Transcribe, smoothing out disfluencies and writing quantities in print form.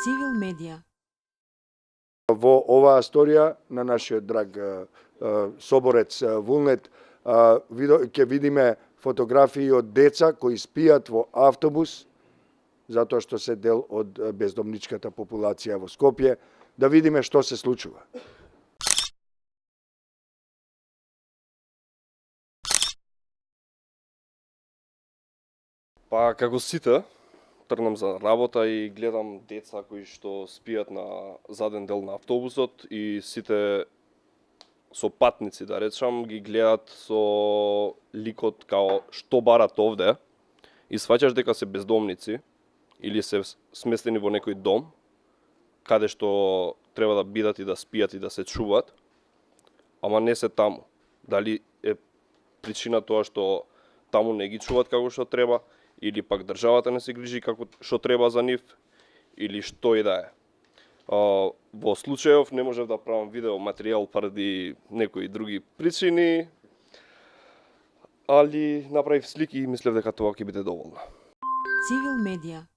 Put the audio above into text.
Цивил медија. Во оваа сторија на нашиот драг соборец Вулнет ќе видиме фотографии од деца кои спијат во автобус затоа што се дел од бездомничката популација во Скопје, да видиме што се случува. Па како сите, тргнам за работа и гледам деца кои што спијат на заден дел на автобусот и сите со патници, да речам, ги гледат со ликот као што барат овде и сваќаш дека се бездомници или се сместени во некој дом каде што треба да бидат и да спијат и да се чуваат, ама не се таму. Дали е причина тоа што таму не ги чуваат како што треба, или пак државата не се грижи како што треба за нив, или што и да е. Во случајов не можев да правам видео материјал поради некои други причини, али направив слики и мислев дека тоа ќе биде доволно. Цивил медија.